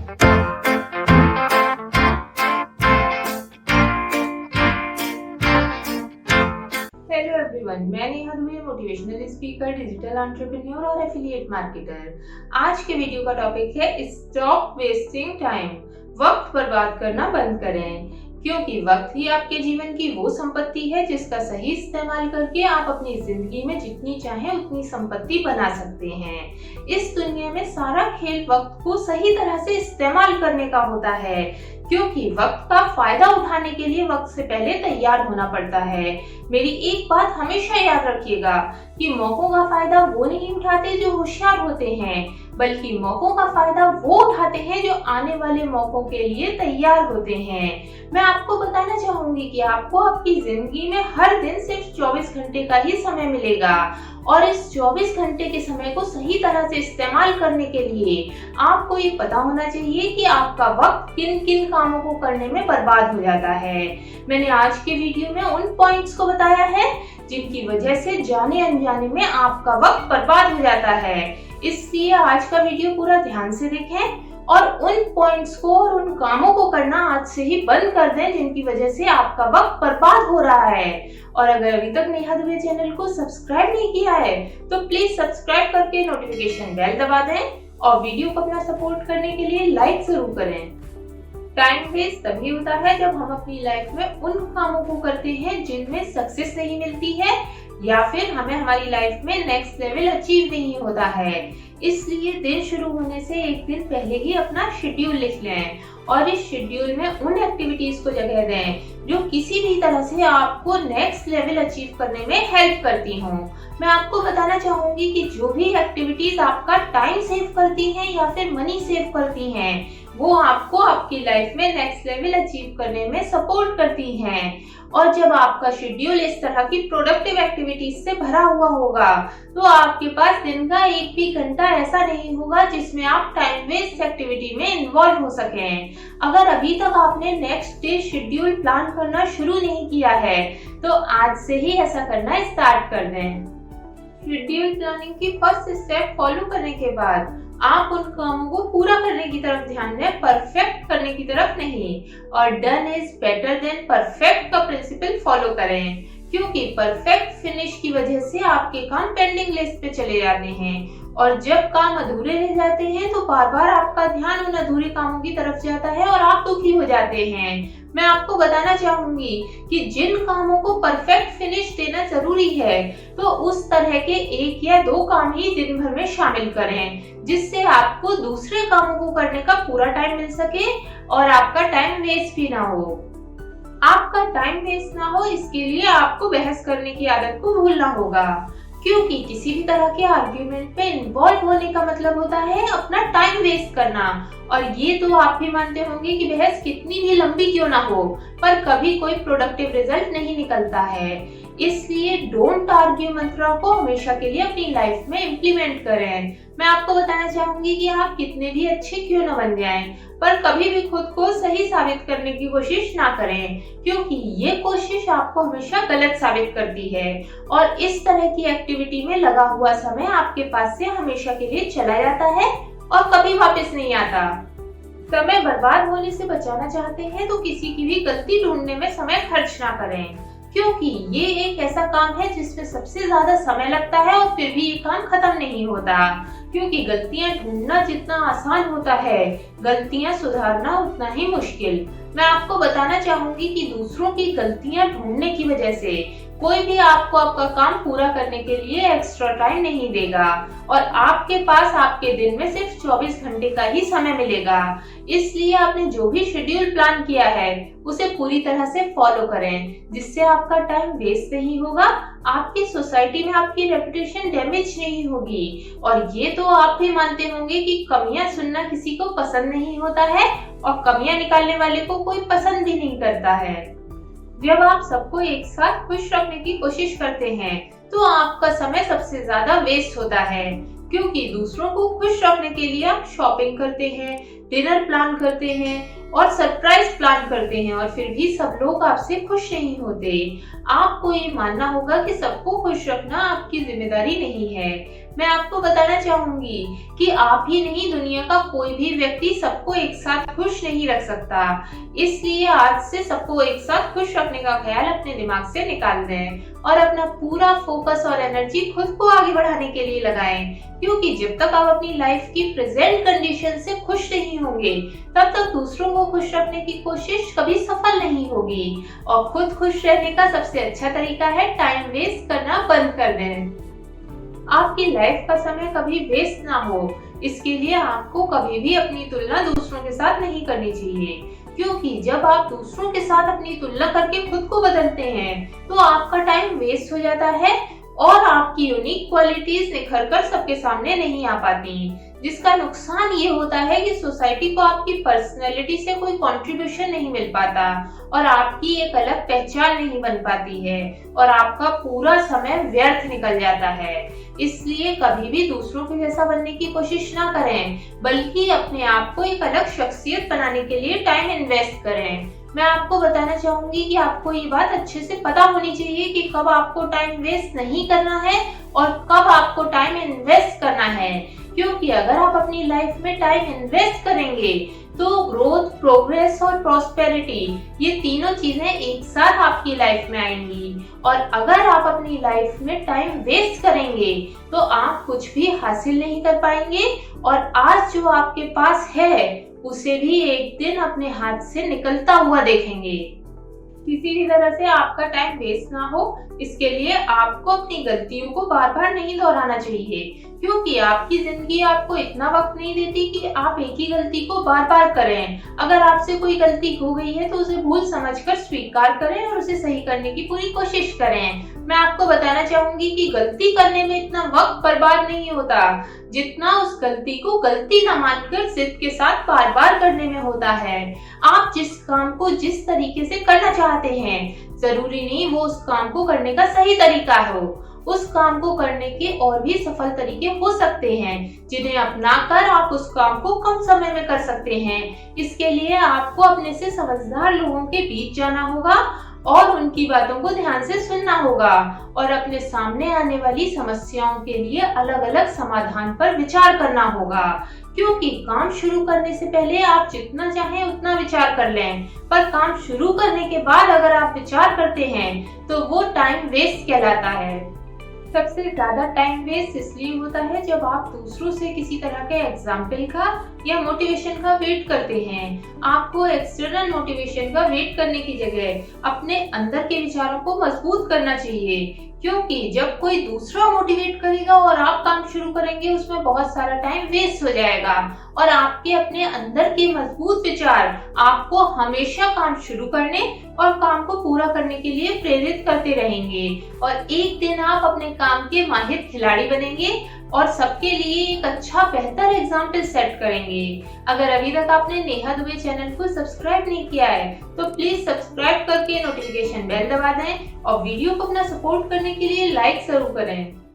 Hello everyone, मैं Neha Dubey, motivational speaker, digital entrepreneur और affiliate marketer. आज के वीडियो का टॉपिक है स्टॉप वेस्टिंग टाइम। वक्त बर्बाद करना बंद करें, क्योंकि वक्त ही आपके जीवन की वो संपत्ति है जिसका सही इस्तेमाल करके आप अपनी जिंदगी में जितनी चाहें उतनी संपत्ति बना सकते हैं। इस दुनिया में सारा खेल वक्त को सही तरह से इस्तेमाल करने का होता है, क्योंकि वक्त का फायदा उठाने के लिए वक्त से पहले तैयार होना पड़ता है। मेरी एक बात हमेशा याद रखिएगा कि मौकों का फायदा वो नहीं उठाते जो होशियार होते हैं, बल्कि मौकों का फायदा वो उठाते हैं जो आने वाले मौकों के लिए तैयार होते हैं। मैं आपको बताना चाहूंगी कि आपको आपकी जिंदगी में हर दिन सिर्फ 24 घंटे का ही समय मिलेगा और इस 24 घंटे के समय को सही तरह से इस्तेमाल करने के लिए आपको ये पता होना चाहिए कि आपका वक्त किन किन कामों को करने में बर्बाद हो जाता है। मैंने आज के वीडियो में उन पॉइंट्स को बताया है जिनकी वजह से जाने अनजाने में आपका वक्त बर्बाद हो जाता है। इसलिए आज का वीडियो पूरा ध्यान से देखें और उन पॉइंट्स को और उन कामों को करना आज से ही बंद कर दें जिनकी वजह से आपका वक्त बर्बाद हो रहा है। और अगर अभी तक नेहा दुबे चैनल को सब्सक्राइब नहीं किया है तो प्लीज सब्सक्राइब करके नोटिफिकेशन बेल दबा दें और वीडियो को अपना सपोर्ट करने के लिए लाइक जरूर करें। टाइम वेस्ट तभी होता है जब हम अपनी लाइफ में उन कामों को करते हैं जिनमें सक्सेस नहीं मिलती है या फिर हमें हमारी लाइफ में नेक्स्ट लेवल अचीव नहीं होता है। इसलिए दिन शुरू होने से एक दिन पहले ही अपना शेड्यूल लिख लें और इस शेड्यूल में उन एक्टिविटीज को जगह दें जो किसी भी तरह से आपको नेक्स्ट लेवल अचीव करने में हेल्प करती हों। मैं आपको बताना चाहूंगी कि जो भी एक्टिविटीज आपका टाइम सेव करती हैं या फिर मनी सेव करती हैं, वो आपको आपकी लाइफ में नेक्स्ट लेवल अचीव करने में सपोर्ट करती हैं। और जब आपका शेड्यूल इस तरह की प्रोडक्टिव एक्टिविटीज से भरा हुआ होगा तो आपके पास दिन का एक भी घंटा ऐसा नहीं होगा जिसमें आप टाइम वेस्ट एक्टिविटी में इन्वॉल्व हो सकें। अगर अभी तक आपने नेक्स्ट डे शेड्यूल प्लान करना शुरू नहीं किया है तो आज से ही ऐसा करना स्टार्ट कर दें। शेड्यूल प्लानिंग की फर्स्ट स्टेप फॉलो करने के बाद आप उन कामों को पूरा करने की तरफ ध्यान दें, परफेक्ट करने की तरफ नहीं। और done is better than perfect का प्रिंसिपल फॉलो करें, क्योंकि परफेक्ट फिनिश की वजह से आपके काम पेंडिंग लिस्ट पे चले जाते हैं और जब काम अधूरे रह जाते हैं तो बार बार आपका ध्यान उन अधूरे कामों की तरफ जाता है और आप दुखी हो जाते हैं। मैं आपको बताना चाहूंगी कि जिन कामों को परफेक्ट फिनिश देना जरूरी है तो उस तरह के एक या दो काम ही दिन भर में शामिल करें, जिससे आपको दूसरे कामों को करने का पूरा टाइम मिल सके और आपका टाइम वेस्ट भी ना हो। आपका टाइम वेस्ट ना हो इसके लिए आपको बहस करने की आदत को भूलना होगा, क्योंकि किसी भी तरह के आर्ग्यूमेंट पे इन्वॉल्व होने का मतलब होता है अपना टाइम वेस्ट करना। और ये तो आप भी मानते होंगे कि बहस कितनी भी लंबी क्यों ना हो पर कभी कोई प्रोडक्टिव रिजल्ट नहीं निकलता है। इसलिए डोंट आर्ग्यू मंत्रा को हमेशा के लिए अपनी लाइफ में इम्प्लीमेंट करें। मैं आपको बताना चाहूंगी कि आप कितने भी अच्छे क्यों न बन जाएं, पर कभी भी खुद को सही साबित करने की कोशिश ना करें, क्योंकि ये कोशिश आपको हमेशा गलत साबित करती है और इस तरह की एक्टिविटी में लगा हुआ समय आपके पास से हमेशा के लिए चला जाता है और कभी वापस नहीं आता। समय बर्बाद होने से बचाना चाहते हैं तो किसी की भी गलती ढूंढने में समय खर्च ना करें, क्योंकि ये एक ऐसा काम है जिसमें सबसे ज्यादा समय लगता है और फिर भी ये काम खत्म नहीं होता। क्योंकि गलतियां ढूंढना जितना आसान होता है, गलतियां सुधारना उतना ही मुश्किल। मैं आपको बताना चाहूंगी कि दूसरों की गलतियां ढूंढने की वजह से कोई भी आपको आपका काम पूरा करने के लिए एक्स्ट्रा टाइम नहीं देगा और आपके पास आपके दिन में सिर्फ 24 घंटे का ही समय मिलेगा। इसलिए आपने जो भी शेड्यूल प्लान किया है उसे पूरी तरह से फॉलो करें, जिससे आपका टाइम वेस्ट नहीं होगा, आपकी सोसाइटी में आपकी रेपुटेशन डैमेज नहीं होगी। और ये तो आप भी मानते होंगे कि कमियां सुनना किसी को पसंद नहीं होता है और कमियां निकालने वाले को कोई पसंद भी नहीं करता है। जब आप सबको एक साथ खुश रखने की कोशिश करते हैं तो आपका समय सबसे ज्यादा वेस्ट होता है, क्योंकि दूसरों को खुश रखने के लिए आप शॉपिंग करते हैं, डिनर प्लान करते हैं और सरप्राइज प्लान करते हैं और फिर भी सब लोग आपसे खुश नहीं होते। आपको ये मानना होगा कि सबको खुश रखना आपकी जिम्मेदारी नहीं है, मैं आपको बताना चाहूंगी कि आप ही नहीं, दुनिया का कोई भी व्यक्ति सबको एक साथ खुश नहीं रख सकता। इसलिए आज से सबको एक साथ खुश रखने का ख्याल अपने दिमाग से निकाल दें और अपना पूरा फोकस और एनर्जी खुद को आगे बढ़ाने के लिए लगाएं। क्योंकि जब तक आप अपनी लाइफ की प्रेजेंट कंडीशन से खुश नहीं होंगे, तब तक दूसरों को खुश रखने की कोशिश कभी सफल नहीं होगी। और खुद खुश रहने का सबसे अच्छा तरीका है टाइम वेस्ट करना बंद कर दें। आपकी लाइफ का समय कभी वेस्ट ना हो, इसके लिए आपको कभी भी अपनी तुलना दूसरों के साथ नहीं करनी चाहिए। क्योंकि जब आप दूसरों के साथ अपनी तुलना करके खुद को बदलते हैं तो आपका टाइम वेस्ट हो जाता है और आपकी यूनिक क्वालिटीज निखर कर सबके सामने नहीं आ पाती। जिसका नुकसान ये होता है कि सोसाइटी को आपकी पर्सनैलिटी से कोई कंट्रीब्यूशन नहीं मिल पाता और आपकी एक अलग पहचान नहीं बन पाती है और आपका पूरा समय व्यर्थ निकल जाता है। इसलिए कभी भी दूसरों के जैसा बनने की कोशिश ना करें, बल्कि अपने आप को एक अलग शख्सियत बनाने के लिए टाइम इन्वेस्ट करें। मैं आपको बताना चाहूंगी कि आपको ये बात अच्छे से पता होनी चाहिए कि कब आपको टाइम वेस्ट नहीं करना है और कब आपको टाइम इन्वेस्ट करना है। क्योंकि अगर आप अपनी लाइफ में टाइम इन्वेस्ट करेंगे तो ग्रोथ, प्रोग्रेस और प्रॉस्पेरिटी, ये तीनों चीजें एक साथ आपकी लाइफ में आएंगी। और अगर आप अपनी लाइफ में टाइम वेस्ट करेंगे तो आप कुछ भी हासिल नहीं कर पाएंगे और आज जो आपके पास है उसे भी एक दिन अपने हाथ से निकलता हुआ देखेंगे। किसी भी तरह से आपका टाइम वेस्ट ना हो, इसके लिए आपको अपनी गलतियों को बार बार नहीं दोहराना चाहिए। क्योंकि आपकी जिंदगी आपको इतना वक्त नहीं देती कि आप एक ही गलती को बार बार करें। अगर आपसे कोई गलती हो गई है तो उसे भूल समझकर स्वीकार करें और उसे सही करने की पूरी कोशिश करें। मैं आपको बताना चाहूंगी कि गलती करने में इतना वक्त बर्बाद नहीं होता जितना उस गलती को गलती न मानकर जिद के साथ बार बार करने में होता है। आप जिस काम को जिस तरीके से करना चाहते हैं, जरूरी नहीं वो उस काम को करने का सही तरीका हो। उस काम को करने के और भी सफल तरीके हो सकते हैं जिन्हें अपनाकर आप उस काम को कम समय में कर सकते हैं। इसके लिए आपको अपने से समझदार लोगों के बीच जाना होगा और उनकी बातों को ध्यान से सुनना होगा और अपने सामने आने वाली समस्याओं के लिए अलग अलग समाधान पर विचार करना होगा। क्योंकि काम शुरू करने से पहले आप जितना चाहें उतना विचार कर लें, पर काम शुरू करने के बाद अगर आप विचार करते हैं तो वो टाइम वेस्ट कहलाता है। सबसे ज्यादा टाइम वेस्ट इसलिए होता है जब आप दूसरों से किसी तरह के एग्जाम्पल का या मोटिवेशन का वेट करते हैं। आपको एक्सटर्नल मोटिवेशन का वेट करने की जगह अपने अंदर के विचारों को मजबूत करना चाहिए। क्योंकि जब कोई दूसरा मोटिवेट करेगा और आप काम शुरू करेंगे, उसमें बहुत सारा टाइम वेस्ट हो जाएगा और आपके अपने अंदर के मजबूत विचार आपको हमेशा काम शुरू करने और काम को पूरा करने के लिए प्रेरित करते रहेंगे। और एक दिन आप अपने काम के माहिर खिलाड़ी बनेंगे और सबके लिए एक अच्छा बेहतर एग्जाम्पल सेट करेंगे। अगर अभी तक आपने नेहा दुबे चैनल को सब्सक्राइब नहीं किया है तो प्लीज सब्सक्राइब करके नोटिफिकेशन बेल दबा दें और वीडियो को अपना सपोर्ट करने के लिए लाइक जरूर करें।